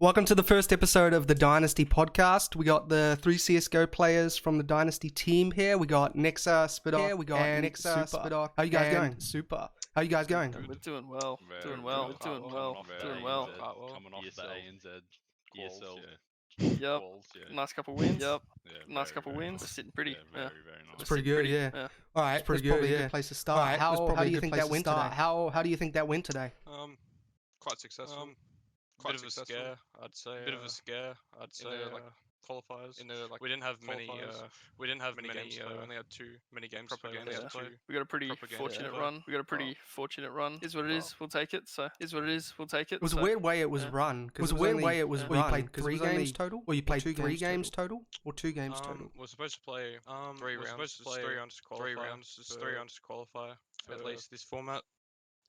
Welcome to the first episode of the Dynasty podcast. We got the 3 CSGO players from the Dynasty team here. We got Nexa, Spidok, Here we got Nexa, Spidok. How you guys going? Super. How you guys going? Good. We're doing well. Very Doing well. good. Doing Coming well. off Doing the well. ANZ, Coming off the ESL ANZ quals, ESL Yep. quals, yeah. Nice couple wins. Yep. Yeah, Nice very, couple very wins. nice. Sitting pretty. Yeah, Yeah. very nice. It's pretty good, yeah. Yeah. All right, It's pretty that's probably good, a yeah. good place to start. All right, that's How probably do a you good think place that to went start. today? How do you think that went today? Quite successful. Quite Bit of a successful. scare, I'd say. Bit of a scare, I'd say. like qualifiers. In the like we didn't have many. qualifiers. We didn't have many many. games to play. We only had many games. Proper to play. games We to had play. two. We got a pretty Proper games fortunate to play. run. We got a pretty fortunate run. Is what it is. We'll take it. So is what it is. We'll take it. It was so. a weird way it was yeah. run. It was a weird way it was Well, you run, played 'cause it 3 was games only- total? Or you played 2 3 games games total? Or 2 games total? We're supposed to play 3 rounds. supposed to play 3 rounds to qualify. 3 rounds Just for- 3 rounds to qualify for at for- least this format.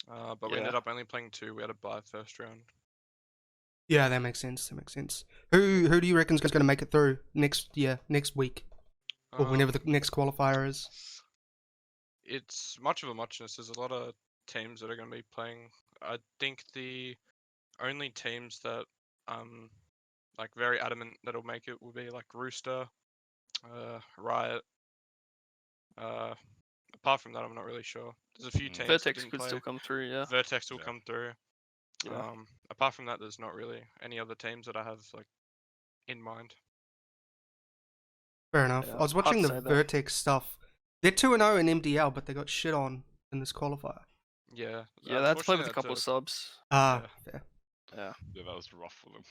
But we Yeah. ended up only playing 2. We had to buy first round. Yeah, that makes sense. Who do you reckon is going to make it through next week? Or whenever the next qualifier is? It's much of a muchness. There's a lot of teams that are going to be playing. I think the only teams that like very adamant that'll make it will be like Rooster, Riot. Apart from that, I'm not really sure. There's a few teams that Vertex didn't could play. still come through. Yeah. Vertex will Yeah. come through. Yeah. Apart from that, there's not really any other teams that I have like in mind. Fair enough. Yeah, I was hard watching to the say that. Vertex stuff. They're 2-0 in MDL, but they got shit on in this qualifier. Yeah. Yeah. That's played with a unfortunately, couple of subs. Ah, Yeah. fair. Yeah, that was rough for them.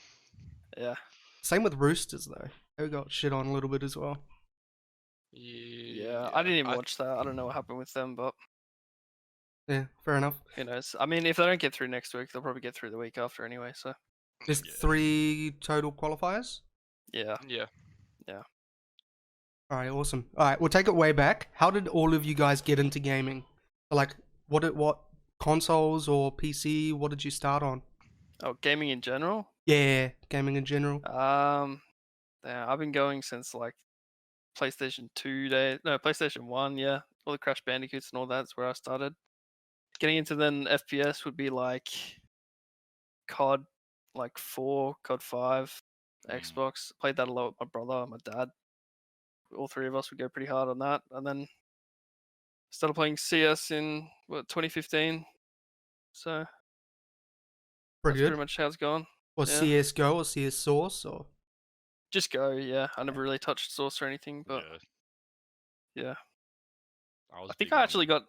Yeah. Same with Roosters, though. They got shit on a little bit as well. Yeah. I didn't even watch that. I don't know what happened with them, but Yeah, fair enough. who knows? I mean, if they don't get through next week, they'll probably get through the week after anyway. So There's Yeah. 3 total qualifiers. yeah. Yeah. All right, awesome. All right, we'll take it way back. How did all of you guys get into gaming? Like, what consoles or PC? What did you start on? Oh, gaming in general. Yeah, gaming in general. Yeah, I've been going since like PlayStation 2 days. No, PlayStation 1. Yeah, all the Crash Bandicoots and all that's where I started. Getting into then FPS would be like COD, like 4, COD 5, Xbox. Played that a lot with my brother, my dad. All 3 of us would go pretty hard on that, and then started playing CS in 2015. So Pretty that's good. pretty much how it's gone. Or yeah. CSGO or CS Source or Just go, yeah. I never really touched Source or anything, but yeah. I I think I actually got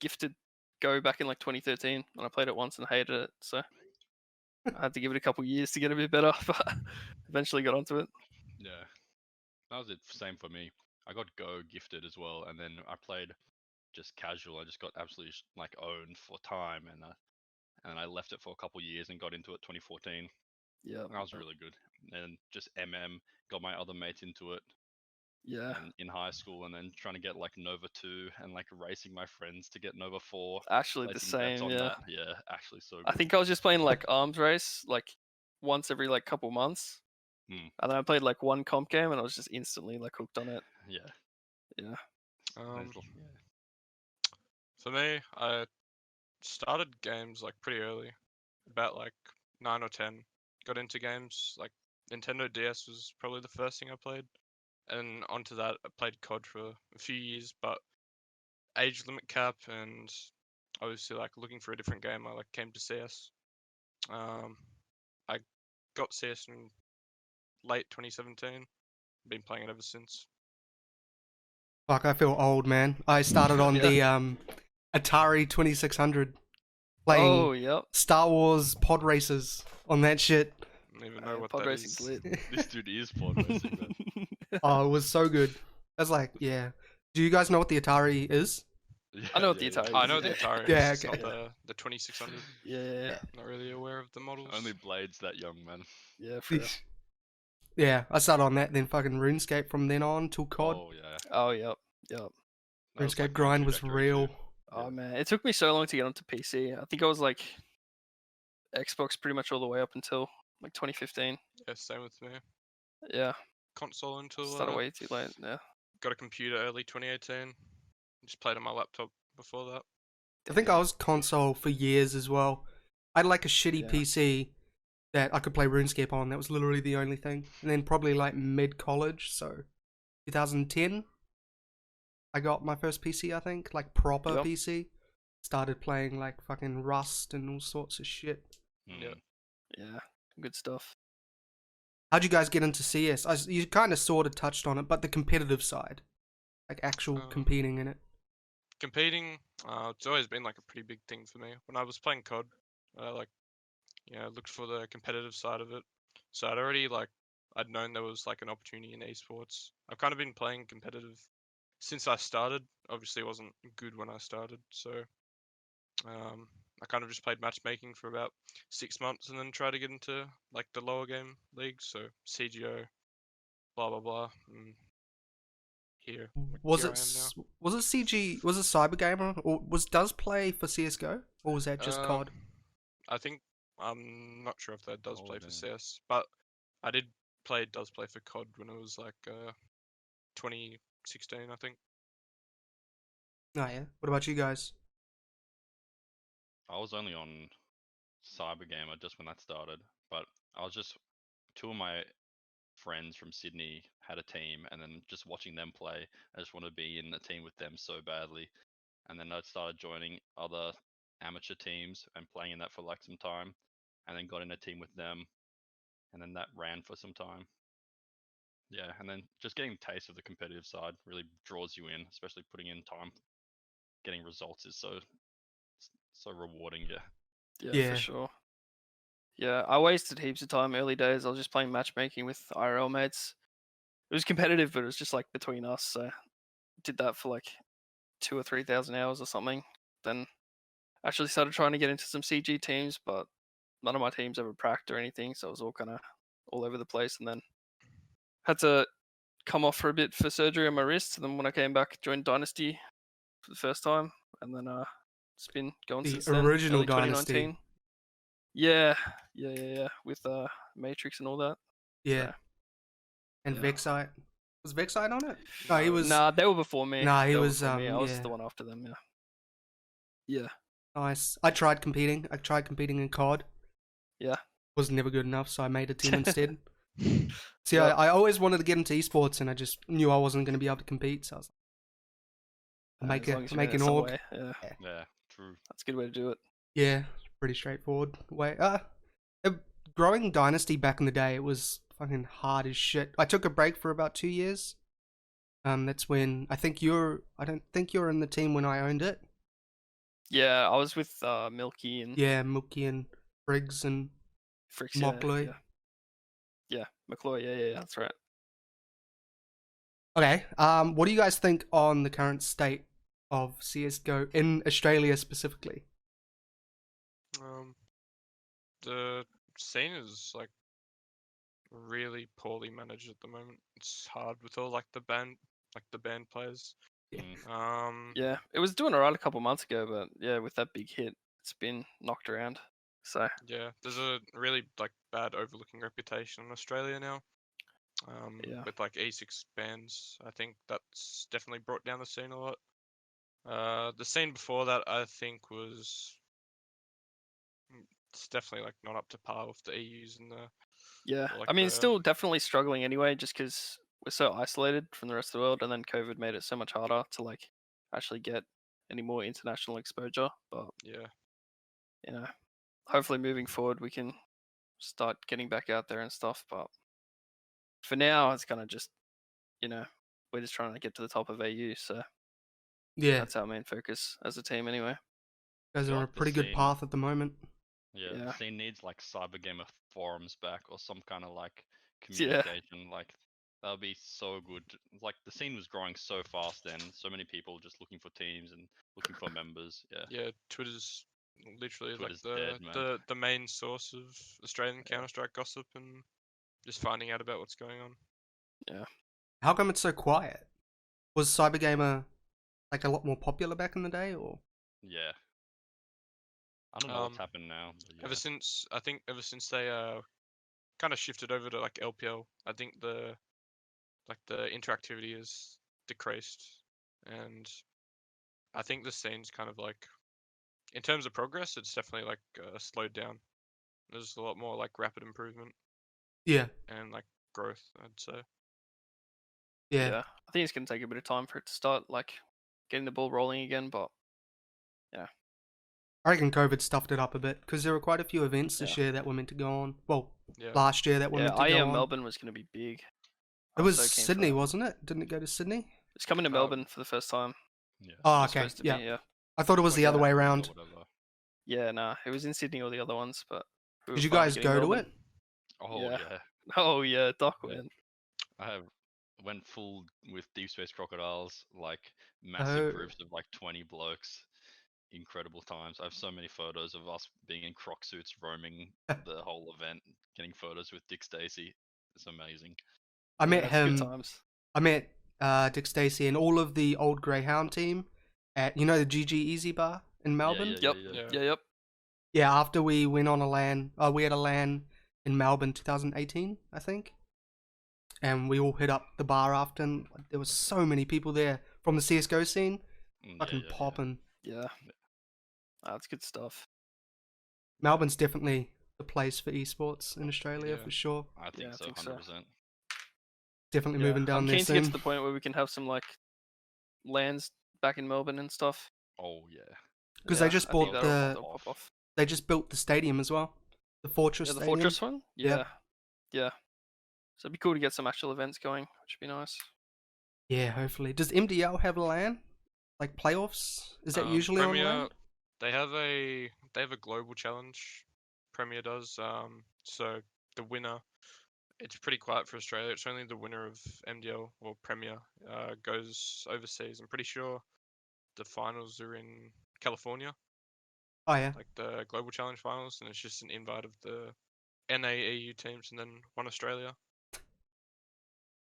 gifted Go back in like 2013, and I played it once and hated it. So I had to give it a couple years to get a bit better, but eventually got onto it. Yeah, that was it. Same for me. I got Go gifted as well, and then I played just casual. I just got absolutely like owned for time, and I left it for a couple years and got into it 2014. Yeah, That was really good. And just got my other mates into it yeah. in high school, and then trying to get like Nova 2 and like racing my friends to get Nova 4. Actually, the placing bets same. on Yeah, that. Yeah, actually so good. I think I was just playing like arms race like once every like couple months, Hmm. and then I played like one comp game, and I was just instantly like hooked on it. Yeah. Yeah. There's For me, I started games like pretty early, about like 9 or 10. Got into games like Nintendo DS was probably the first thing I played, and onto that I played COD for a few years. But age limit cap and obviously like looking for a different game, I like came to CS. I got CS in late 2017. Been playing it ever since. fuck, I feel old, man. I started on the Atari 2600 playing Oh, yep. Star Wars pod races on that shit. Don't even know what pod that racing's is. lit. This dude is pod racing, man. Oh, it was so good. I was like, yeah. Do you guys know what the Atari is? I know what the Atari I is, know the yeah. Atari. Yeah, It's okay. not the 2600. Yeah, Not really aware of the models. Only Blade's that young, man. yeah. Fair. Yeah, I started on that, then fucking RuneScape from then on till COD. Oh yeah. Oh, yep. That was, RuneScape like, my grind was trajectory real. too. Oh man, it took me so long to get onto PC. I think I was like Xbox pretty much all the way up until like 2015. Yeah, same with me. Yeah, Console until started way too late. Yeah, got a computer early 2018. Just played on my laptop before that. I think I was console for years as well. I had like a shitty Yeah. PC, that I could play RuneScape on. That was literally the only thing. And then probably like mid-college, so 2010, I got my first PC, I think, like proper Yep. PC. Started playing like fucking Rust and all sorts of shit. Yeah. Yeah, good stuff. How'd you guys get into CS? You kind of sort of touched on it, but the competitive side, like actual competing in it. Competing, it's always been like a pretty big thing for me. When I was playing COD, I looked for the competitive side of it. So I'd known there was like an opportunity in esports. I've kind of been playing competitive since I started. Obviously, it wasn't good when I started, so I kind of just played matchmaking for about 6 months and then tried to get into like the lower game leagues, so CGO, blah blah blah. And here, Was here it I am now. was it CG? Was it Cybergamer or does play for CS:GO, or was that just COD? I think I'm not sure if that does play for damn. CS, but I does play for COD when it was like 2016, I think. Oh yeah. What about you guys? I was only on Cybergamer just when that started, but I was just two of my friends from Sydney had a team, and then just watching them play, I just wanted to be in a team with them so badly. And then I started joining other amateur teams and playing in that for like some time, and then got in a team with them, and then that ran for some time. Yeah, and then just getting a taste of the competitive side really draws you in, especially putting in time. Getting results is so rewarding. Yeah. Yeah, Yeah. for sure. Yeah, I wasted heaps of time early days. I was just playing matchmaking with IRL mates. It was competitive, but it was just like between us. So did that for like 2 or 3,000 hours or something. Then actually started trying to get into some CG teams, but none of my teams ever pracked or anything. So it was all kind of all over the place. And then had to come off for a bit for surgery on my wrist. And then when I came back, joined Dynasty for the first time. And then it's been going The since then. original Early Dynasty. 2019. Yeah. With Matrix and all that. Yeah. So, And yeah. Vexite. Was Vexite on it? No, he was. Nah, they were before me. Nah, he They were was. before me. I was Yeah. the one after them. Yeah. Yeah. Nice. I tried competing. in COD. Yeah. Was never good enough, so I made a team instead. See, Yep. I always wanted to get into esports, and I just knew I wasn't going to be able to compete, so I was like, As long as you're make in it an some org. way, yeah, Yeah. True. that's a good way to do it. Yeah, pretty straightforward way. Growing Dynasty back in the day, it was fucking hard as shit. I took a break for about 2 years. That's when I don't think you're in the team when I owned it. Yeah, I was with Milky and Yeah, Mookie and Briggs and Fricks. Mockley. Yeah, McCloy. Yeah, that's right. Okay. What do you guys think on the current state of CS:GO in Australia specifically? The scene is like really poorly managed at the moment. It's hard with all like the band players. Yeah, it was doing alright a couple months ago, but yeah, with that big hit, it's been knocked around. So Yeah, there's a really like bad overlooking reputation in Australia now. Yeah. With like E6 bans, I think that's definitely brought down the scene a lot. The scene before that, I think, it's definitely like not up to par with the EUs and the yeah, like I mean, it's still definitely struggling anyway, just because we're so isolated from the rest of the world, and then COVID made it so much harder to like actually get any more international exposure. But yeah. you know, hopefully moving forward we can start getting back out there and stuff. But for now, it's kind of just, we're just trying to get to the top of AU. So Yeah, that's our main focus as a team, anyway. you guys feel are on a like the pretty good scene- path at the moment. Yeah, Yeah. the scene needs like Cybergamer forums back or some kind of like Yeah. communication. Like that would be so good. Like the scene was growing so fast then. So many people just looking for teams and looking for members. Yeah. Yeah, Twitter's literally Twitter's like dead, man. the main source of Australian Counter-Strike gossip and just finding out about what's going on. How come it's so quiet? Was Cybergamer like a lot more popular back in the day, or? Yeah. I don't know what's happened now. But yeah. Ever since they kind of shifted over to like LPL, I think the interactivity has decreased, and I think the scene's kind of like, in terms of progress, it's definitely like slowed down. There's a lot more like rapid improvement Yeah, and like growth, I'd say. yeah. I think it's gonna take a bit of time for it to start like getting the ball rolling again, but I reckon COVID stuffed it up a bit because there were quite a few events this Yeah. year that were meant to go on. Well, Yeah. last year that were yeah, meant to go IEM on. Melbourne was gonna be big. It I was so keen for Sydney, that. wasn't it? Didn't it go to Sydney? It's coming to Oh. Melbourne for the first time. Yeah. Oh, It was okay. supposed to Yeah. be, yeah. I thought it was the Yeah. other way Or around. whatever. Yeah, nah, it was in Sydney or the other ones, but we were Did you finally guys getting go to Melbourne. it? Oh Yeah. yeah. Oh yeah, Doc Yeah. went. I went full with Deep Space Crocodiles, like massive Oh. groups of like 20 blokes. Incredible times. I have so many photos of us being in croc suits roaming the whole event, getting photos with Dick Stacy. It's amazing. I met Yeah, it's good him. times. I met Dick Stacey and all of the old Greyhound team at the GG Easy Bar in Melbourne. Yeah, Yep. yeah, Yeah. Yeah, yep. Yeah, after we went on a LAN, we had a LAN in Melbourne 2018, I think. And we all hit up the bar after, and there was so many people there from the CSGO scene, fucking Yeah. popping. Yeah. That's good stuff. Melbourne's definitely the place for esports in Australia Yeah. for sure. I think I so, think so. 100%. Definitely Yeah, moving down I'm there keen to get soon. to the point where we can have some like lands back in Melbourne and stuff. Oh yeah. Because they Yeah, just I think bought that'll- the that'll pop off. they just built the stadium as well, the Fortress Yeah, the Stadium. Fortress one. Yep. Yeah, yeah. So it'd be cool to get some actual events going, which would be nice. Yeah, hopefully. Does MDL have a LAN? Like playoffs? Is that usually Premier, on LAN? they have a global challenge. Premier does. So the winner, it's pretty quiet for Australia. It's only the winner of MDL or Premier goes overseas. I'm pretty sure the finals are in California, Oh yeah. like the global challenge finals, and it's just an invite of the NAEU teams and then one Australia. Of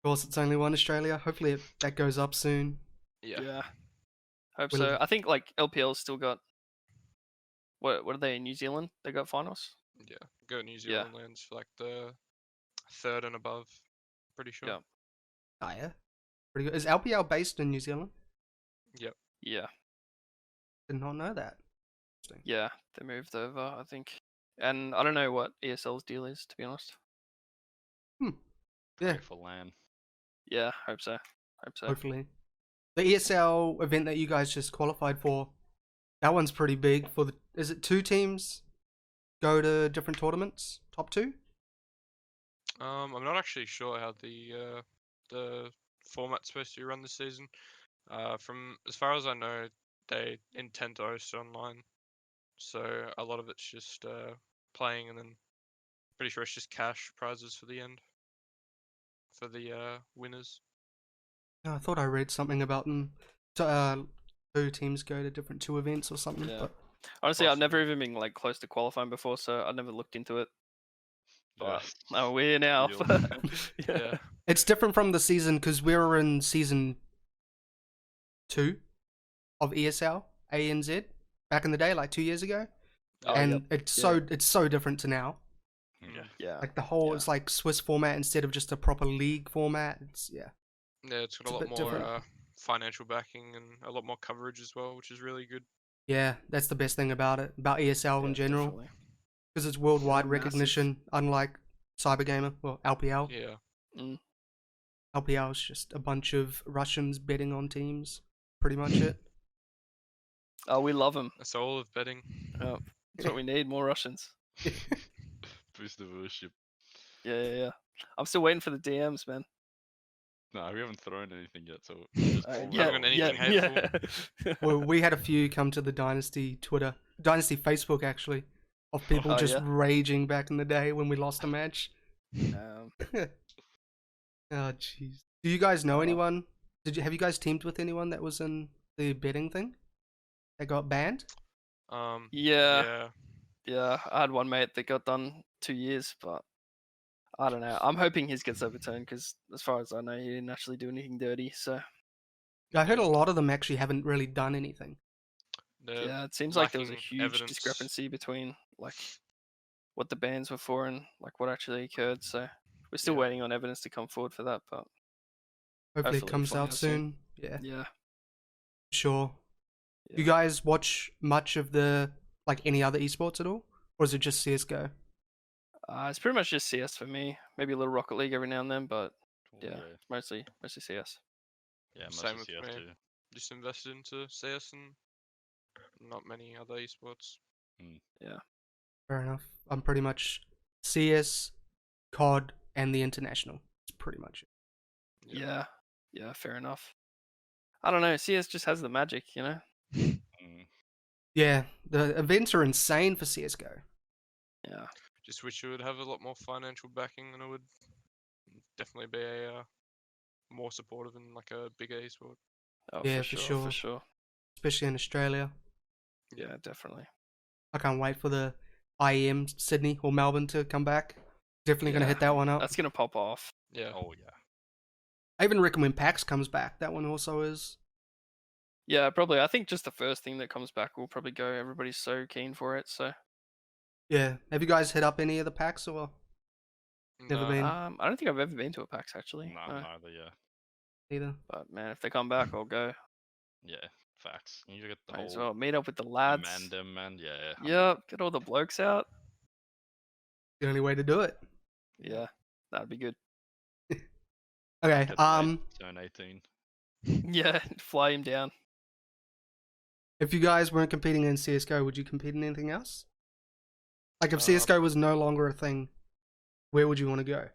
course, it's only one Australia. Hopefully that goes up soon. Yeah. Hope Will so. it- I think like LPL's still got. What are they in New Zealand? They got finals. Yeah. Go to New Yeah. Zealand lands for like the third and above. Pretty sure. Yeah. Oh yeah. Pretty good. Is LPL based in New Zealand? Yep. Yeah, Did not know that. Interesting. yeah. They moved over, I think. And I don't know what ESL's deal is, to be honest. Yeah. Great for LAN. Yeah, hope so. Hope so. Hopefully. The ESL event that you guys just qualified for, that one's pretty big. Is it 2 teams go to different tournaments? Top 2? I'm not actually sure how the format's supposed to be run this season. From as far as I know, they intend to host online, so a lot of it's just playing, and then pretty sure it's just cash prizes for the end for the winners. I thought I read something about them. 2 teams go to different 2 events or something. Yeah. But Honestly, I've never even been like close to qualifying before, so I never looked into it. But oh, we're here now. Deal. Yeah. it's different from the season because we were in season 2 of ESL ANZ back in the day, like 2 years ago, Oh, and yep. it's so different to now. Yeah. Yeah. Like the whole, Yeah. it's like Swiss format instead of just a proper league format. It's Yeah, it's got It's a a lot bit more different. financial backing and a lot more coverage as well, which is really good. yeah, that's the best thing about it, about ESL in Yeah, general, definitely. because it's worldwide massive. recognition, unlike Cybergamer or LPL. Yeah. LPL is just a bunch of Russians betting on teams, pretty much it. Oh, we love them. That's all of betting. That's what we need. More Russians. Boost the viewership. Yeah. I'm still waiting for the DMs, man. No, we haven't thrown anything yet, so just Uh, pull yeah, that got one. anything hateful? Well, we had a few come to the Dynasty Facebook actually, of people Oh, just yeah? raging back in the day when we lost a match. Um, Oh jeez. Do you guys know Oh. anyone? Have you guys teamed with anyone that was in the betting thing that got banned? yeah. I had one mate that got done 2 years, but I don't know. I'm hoping his gets overturned because, as far as I know, he didn't actually do anything dirty. So I heard a lot of them actually haven't really done anything. They're yeah, it seems like there was a lacking huge evidence. discrepancy between like what the bans were for and like what actually occurred. So we're still Yeah. waiting on evidence to come forward for that. But Hopefully it Hopefully comes find out out soon. soon. Yeah, yeah, sure. yeah. You guys watch much of the like any other esports at all, or is it just CS:GO? It's pretty much just CS for me. Maybe a little Rocket League every now and then, but yeah, yeah, it's mostly CS. yeah, Same mostly with CS me. too. Just invested into CS and not many other esports. Yeah. Fair enough. I'm pretty much CS, COD, and the international. It's pretty much it. Yeah. Yeah, fair enough. I don't know. CS just has the magic, you know? Mm. Yeah, the events are insane for CSGO. Yeah. Just wish it would have a lot more financial backing, and it would definitely be a more supportive and like a bigger esport. Oh, Yeah, for for sure. For sure. sure. Especially in Australia. Yeah, definitely. I can't wait for the IEM Sydney or Melbourne to come back. Definitely gonna Yeah. hit that one up. That's going to pop off. Yeah. Oh yeah. I even reckon when PAX comes back, that one also is. Yeah, probably. I think just the first thing that comes back will probably go. Everybody's so keen for it. So, Yeah. Have you guys hit up any of the PAX or never No. been I don't think I've ever been to a PAX actually. No, No. neither. Yeah, either? But man, if they come back, I'll go. yeah. Facts. You get the Might as whole well meet up with the lads. Amanda, man. Yeah. Yep, get all the blokes out. The only way to do it. Yeah, that'd be good. Okay. Get late, turn 18. Yeah, fly him down. If you guys weren't competing in CS:GO, would you compete in anything else? Like if CS:GO was no longer a thing, where would you want to go?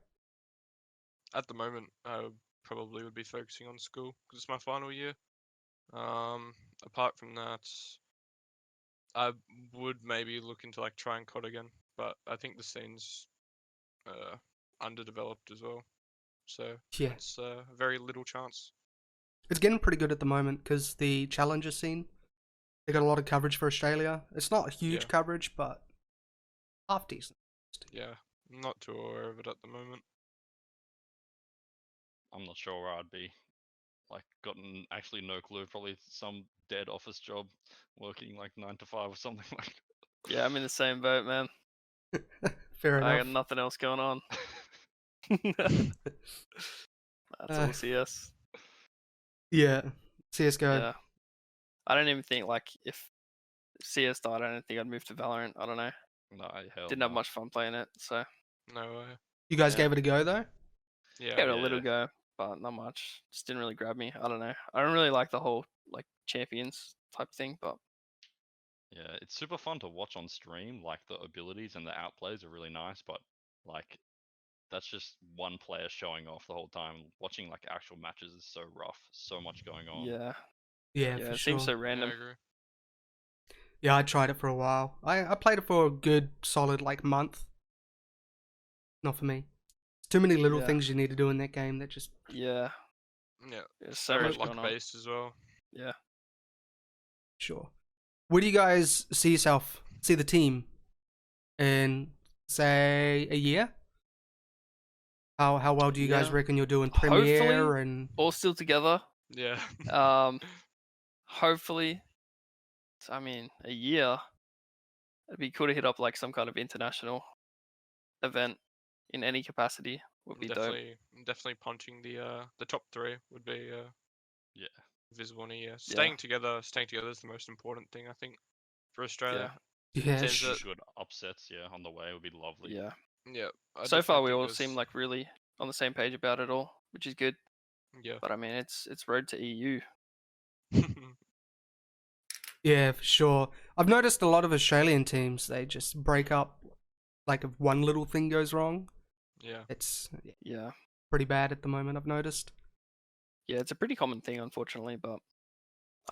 At the moment, I probably would be focusing on school because it's my final year. Apart from that, I would maybe look into like trying COD again, but I think the scene's underdeveloped as well, so Yeah. it's very little chance. It's getting pretty good at the moment because the challenger scene, they got a lot of coverage for Australia. It's not huge Yeah. coverage, but half decent. Yeah, I'm not too aware of it at the moment. I'm not sure where I'd be. Like, gotten actually no clue. Probably some dead office job, working like 9 to 5 or something like. Yeah, I'm in the same boat, man. Fair I got enough. nothing else going on. That's all CS. Yeah. CS:GO. Yeah. I don't even think like if CS died, I don't think I'd move to Valorant. I don't know. No, hell Didn't no. have much fun playing it, so No way. You guys Yeah. gave it a go though. Yeah. gave it a little Yeah. go, but not much. Just didn't really grab me. I don't know. I don't really like the whole like champions type thing, but Yeah, it's super fun to watch on stream. Like the abilities and the outplays are really nice, but like that's just one player showing off the whole time. Watching like actual matches is so rough. So much going on. yeah, Yeah, yeah, for it sure. seems so Yeah, I random. agree. Yeah, I tried it for a while. I played it for a good solid like month. Not for me. It's too many little Yeah. things you need to do in that game that just Yeah, Yeah, there's so very much going luck on. based as well. Yeah. sure. Where do you guys see the team in say a year? How well do you guys Yeah. reckon you'll do in Hopefully- Premiere and All still together. Yeah. Hopefully, I mean, a year. It'd be cool to hit up like some kind of international event in any capacity. Would be dope. definitely punching the top three would be Yeah. visible in a year. Staying together is the most important thing I think for Australia. yeah, Teams that- Good upsets, yeah, on the way would be lovely. Yeah. Yeah. I So far, we definitely all think seem like really on the same page about it all, which is good. yeah. But I mean, it's road to EU. yeah, for sure. I've noticed a lot of Australian teams they just break up like if one little thing goes wrong. Yeah. It's Yeah. pretty bad at the moment. I've noticed. Yeah, it's a pretty common thing, unfortunately. But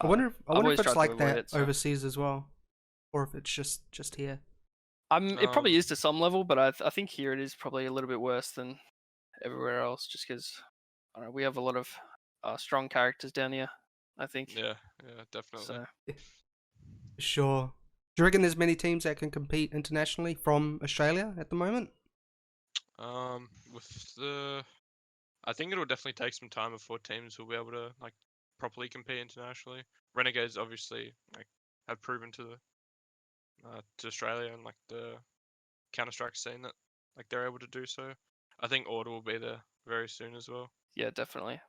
I wonder if I've always it's tried to like avoid that it, so- overseas as well, or if it's just here. it probably Um, is to some level, but I think here it is probably a little bit worse than everywhere else, just because we have a lot of strong characters down here. I think. Yeah. Yeah. Definitely. So Sure. Do you reckon there's many teams that can compete internationally from Australia at the moment? I think it'll definitely take some time before teams will be able to like properly compete internationally. Renegades obviously like have proven to Australia and like the Counter-Strike scene that like they're able to do so. I think Order will be there very soon as well. yeah, definitely.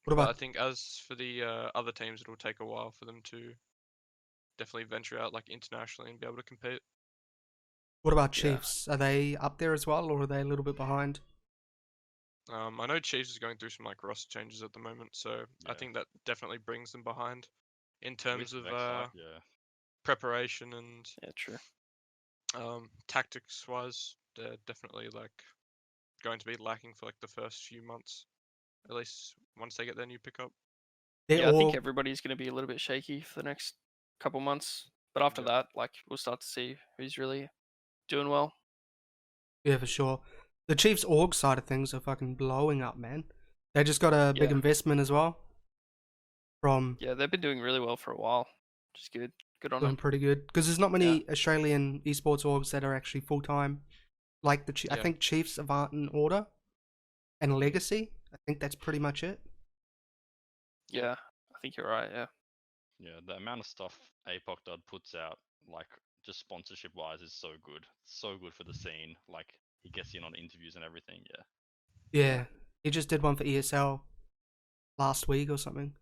What But I about think as for the other teams, it'll take a while for them to definitely venture out like internationally and be able to compete. What about Yeah. Chiefs? Are they up there as well, or are they a little bit behind? I know Chiefs is going through some like roster changes at the moment, so I Yeah. think that definitely brings them behind in With terms of Vexite, yeah. preparation and Yeah, true. tactics wise. They're definitely like going to be lacking for like the first few months, at least once they get their new pickup. They're Yeah, I think all everybody's going to be a little bit shaky for the next couple months. But after Yeah. that, like we'll start to see who's really doing well. yeah, for sure. The Chiefs org side of things are fucking blowing up, man. They just got a big Yeah. investment as well from Yeah, they've been doing really well for a while, which is good. Good on doing them. pretty good because there's not many Australian esports orgs that are actually full time. Like I Yeah. think Chiefs, Avant, and Order, and Legacy. I think that's pretty much it. Yeah, I think you're right. Yeah. Yeah, the amount of stuff APOC Dud puts out, like just sponsorship wise, is so good. So good for the scene. Like he gets in on interviews and everything. Yeah. Yeah, he just did one for ESL last week or something.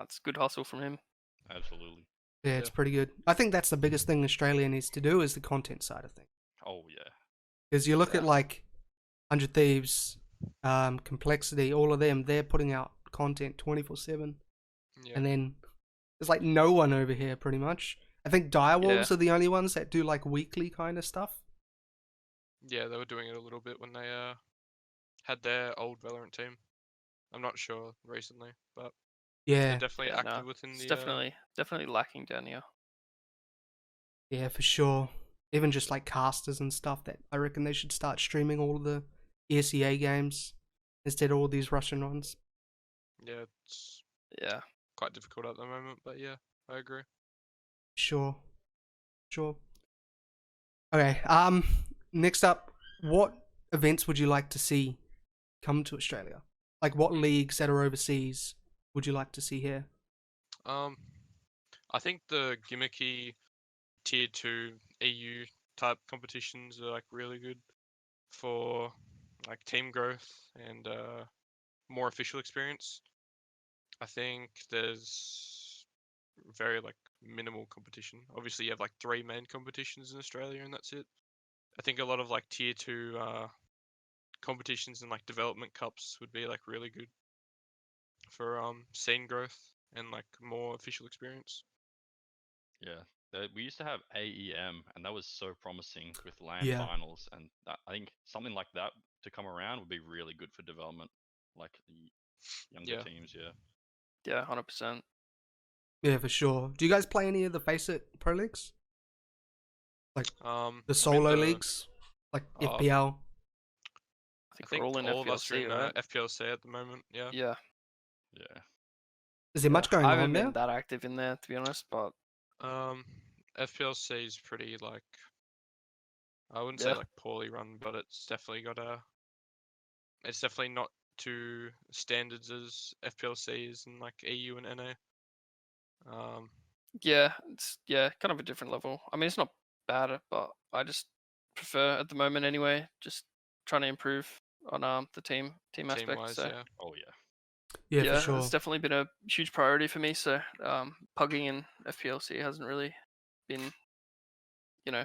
It's good hustle from him. Absolutely. Yeah, it's pretty good. I think that's the biggest thing Australia needs to do is the content side of things. Oh yeah. Because you look at Yeah. like 100 Thieves, Complexity, all of them, they're putting out content 24/7. Yeah. And then there's like no one over here pretty much. I think Direwolves are the only ones that do like weekly kind of stuff. Yeah, they were doing it a little bit when they had their old Valorant team. I'm not sure recently, but Yeah, they're definitely Yeah, active no, within it's the. definitely lacking down here. yeah, for sure. Even just like casters and stuff that I reckon they should start streaming all of the ESEA games instead of all these Russian ones. Yeah, it's Yeah. quite difficult at the moment, but yeah, I agree. Sure. Okay, next up, what events would you like to see come to Australia? Like what leagues that are overseas would you like to see here? I think the gimmicky tier 2 EU type competitions are like really good for like team growth and more official experience. I think there's very like minimal competition. Obviously, you have like 3 main competitions in Australia, and that's it. I think a lot of like tier 2 competitions and like development cups would be like really good for scene growth and like more official experience. Yeah. We used to have AEM, and that was so promising with LAN Yeah. finals, and I think something like that to come around would be really good for development, like the younger Yeah. teams. Yeah. Yeah, 100%. Yeah, for sure. Do you guys play any of the Face It Pro Leagues? Like the I'm in solo the- leagues? Like Uh, FPL? I I think we're think all in all of us are FPLC, in right? FPLC at the moment. Yeah. Yeah. Yeah. Is there much going I on haven't there? been that active in there, to be honest, but FPLC is pretty like I wouldn't say Yeah. like poorly run, but it's definitely it's definitely not to standards as FPLC is in like EU and NA. it's kind of a different level. I mean, it's not bad, but I just prefer at the moment anyway, just trying to improve on the team aspect. Team-wise, So yeah. Oh yeah. Yeah, for sure. it's definitely been a huge priority for me. So pugging in FPLC hasn't really been,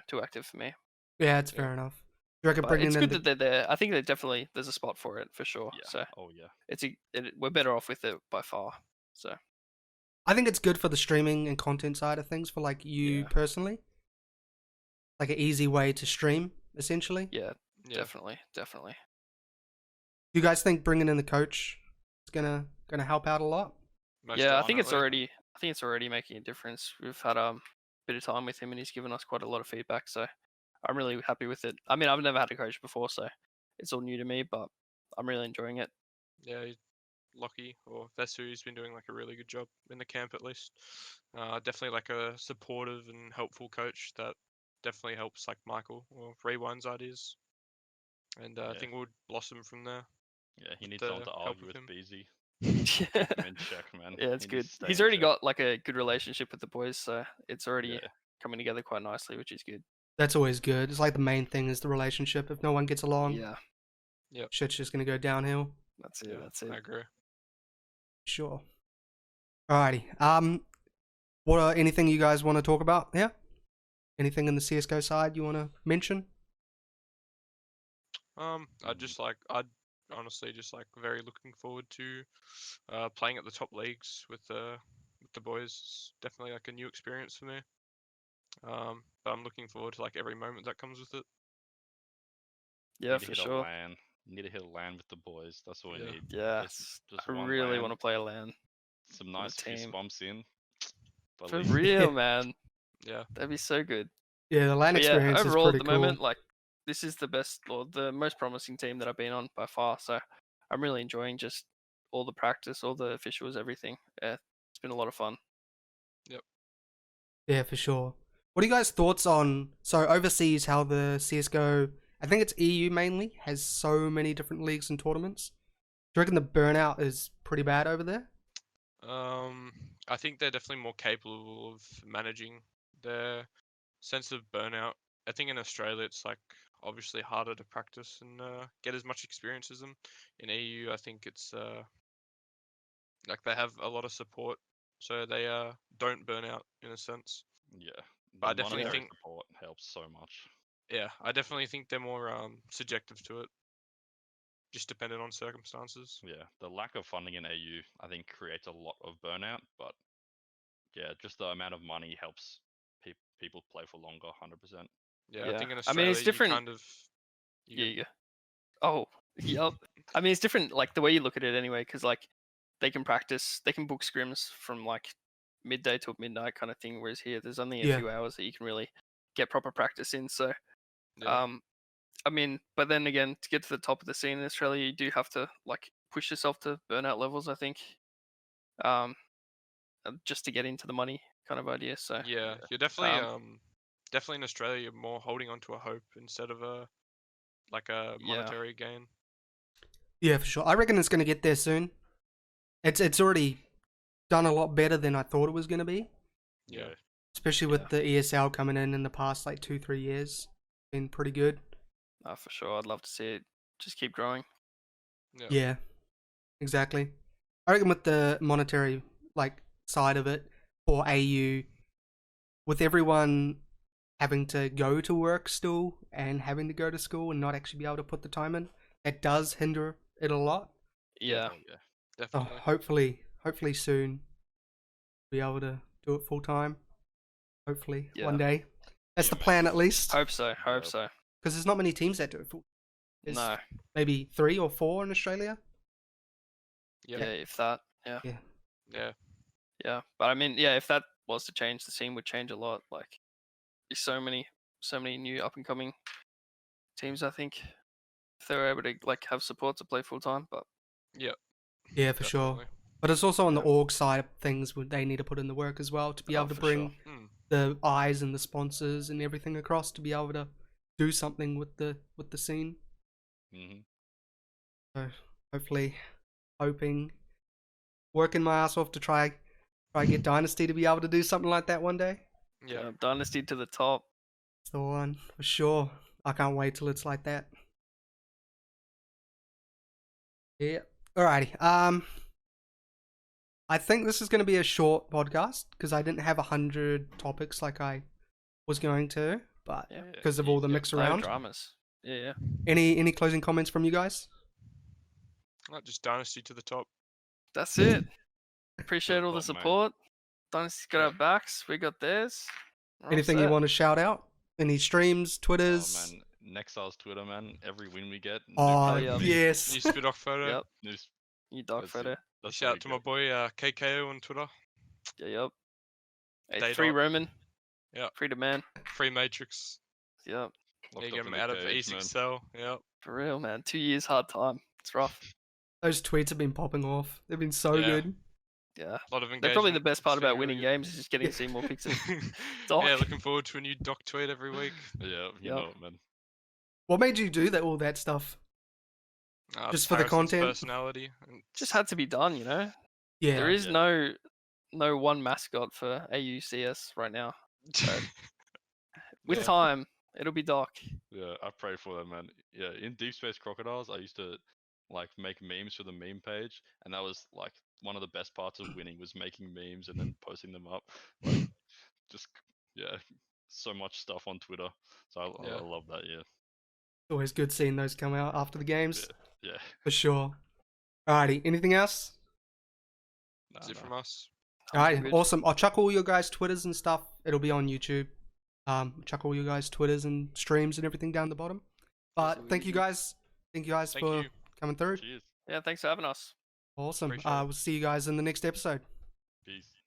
too active for me. Yeah, it's Yeah. fair enough. You reckon But bringing it's in good the... that they're there. I think there's a spot for it for sure. Yeah. So Oh yeah. we're better off with it by far. So I think it's good for the streaming and content side of things for like you Yeah. personally. Like an easy way to stream, essentially. yeah, Yeah. definitely. Do you guys think bringing in the coach is gonna help out a lot? Most Yeah, I think it's definitely. already making a difference. We've had a bit of time with him, and he's given us quite a lot of feedback. So I'm really happy with it. I mean, I've never had a coach before, so it's all new to me, but I'm really enjoying it. Yeah, Lockie or Vesu, he's been doing like a really good job in the camp at least. Definitely like a supportive and helpful coach that definitely helps like Michael or Rewind's ideas. And I Yeah. think we'll blossom from there. Yeah. He with needs the someone to help argue of with him. BZ. yeah, Keep him in check, man. it's He good. needs to stay He's in already check. got like a good relationship with the boys, so it's already Yeah. coming together quite nicely, which is good. That's always good. It's like the main thing is the relationship. If no one gets along, Yeah, shit's just gonna go downhill. that's it. Yeah, That's it. I agree. Sure. Alrighty. What are anything you guys want to talk about? Yeah. Anything in the CSGO side you want to mention? I'd honestly just like very looking forward to playing at the top leagues with the boys. It's definitely like a new experience for me. But I'm looking forward to like every moment that comes with it. Yeah, Need to for hit a sure. LAN. Need to hit a LAN with the boys. That's all we Yeah. need. Yes, Just I one really LAN, want to play a LAN. some a nice fist team. bumps in. For Believe me. real, man. Yeah. That'd be so good. Yeah, the LAN But yeah, experience is overall pretty at the cool. moment, like this is the best or the most promising team that I've been on by far. So I'm really enjoying just all the practice, all the officials, everything. Yeah, it's been a lot of fun. Yeah, for sure. What are you guys' thoughts on, so overseas, how the CSGO, I think it's EU mainly, has so many different leagues and tournaments? Do you reckon the burnout is pretty bad over there? I think they're definitely more capable of managing their sense of burnout. I think in Australia it's like obviously harder to practice and get as much experience as them. In EU, I think it's like they have a lot of support, so they don't burn out in a sense. Yeah. But I The definitely monetary think, support helps so much. yeah, I definitely think they're more subjective to it, just dependent on circumstances. Yeah. The lack of funding in AU, I think, creates a lot of burnout. But yeah, just the amount of money helps people play for longer. 100%. Yeah, I Yeah. think in I mean, Australia it's different. you kind of Yeah, yeah. Oh, yep. I mean, it's different, like the way you look at it anyway, because like they can practice, they can book scrims from like midday till midnight kind of thing, whereas here there's only a Yeah. few hours that you can really get proper practice in. So, yeah. I mean, but then again, to get to the top of the scene in Australia, you do have to like push yourself to burnout levels, I think, just to get into the money kind of idea. So, Yeah, you're definitely um, definitely in Australia you're more holding on to a hope instead of a like a yeah, monetary gain. Yeah, for sure. I reckon it's going to get there soon. It's already done a lot better than I thought it was going to be, Yeah. especially with the ESL coming in the past like 2-3 years. Been pretty good. for sure. I'd love to see it just keep growing. Yeah, exactly. I reckon with the monetary like side of it for AU, with everyone having to go to work still and having to go to school and not actually be able to put the time in, it does hinder it a lot. Yeah. Oh, yeah. So Definitely. hopefully soon be able to do it full time. Hopefully Yeah. one day. That's Yeah, the man. plan at least. Hope so. Hope Yeah. so. Because there's not many teams that do it full. There's No. maybe 3 or 4 in Australia. Yeah. Yeah, if that. Yeah. Yeah. Yeah. Yeah. But I mean, yeah, if that was to change, the scene would change a lot. Like, there's so many new up and coming teams. I think if they were able to like have support to play full time, but Yeah. Yeah, for sure. Definitely. But it's also on the Yeah. org side of things where they need to put in the work as well to be Oh, able to for bring sure. the eyes and the sponsors and everything across to be able to do something with the scene. Hmm. So hopefully, hoping, working my ass off to try get Dynasty to be able to do something like that one day. Yeah. Dynasty to the top. It's the one for sure. I can't wait till it's like that. Yeah. Alrighty. I think this is going to be a short podcast because I didn't have 100 topics like I was going to, but Yeah. because of all the mix No around. dramas. Yeah. Any closing comments from you guys? Not just Dynasty to the top. That's it. Appreciate all the top, man. support. Dynasty's got our backs. We got theirs. We're all Anything you set. want to shout out? Any streams, Twitters? Oh, man. Nexal's Twitter, man. Every win we get. Oh, yeah. yes. New spit off photo. Yep. News- You dog That's photo. it. That's Shout what out we to my get. boy KKO on Twitter. Yeah. Yep. Hey, Day free dot. Roman. Yep. Free to man. Free Matrix. Yep. Locked Yeah, up get in him the out of cage, man. E6L. Yep. For real, man. 2 years hard time. It's rough. Those tweets have been popping off. They've been so Yeah. good. Yeah. A lot of engagement. They're probably the best part It's been about really winning good. games is just getting Yeah. to see more pics of Yeah, Doc. looking forward to a new Doc tweet every week. Yeah, you Yep. know it, man. What made you do all that stuff? Just for the Harrison's content? personality. And Just had to be done, you know. Yeah. There is Yeah. no one mascot for AUCS right now. So, with Yeah. time, it'll be Doc. Yeah, I prayed for that, man. Yeah, in Deep Space Crocodiles, I used to like make memes for the meme page, and that was like one of the best parts of winning was making memes and then posting them up. Like, just yeah, so much stuff on Twitter. So I love that. Yeah. Always good seeing those come out after the games. Yeah. For sure. Alrighty, anything else? That's it from us. Alright, good. awesome. I'll chuck all your guys' Twitters and stuff. It'll be on YouTube. Chuck all your guys' Twitters and streams and everything down the bottom. But thank you guys. Thank you guys for coming through. Cheers. Yeah, thanks for having us. Awesome. Appreciate it. We'll see you guys in the next episode. Peace.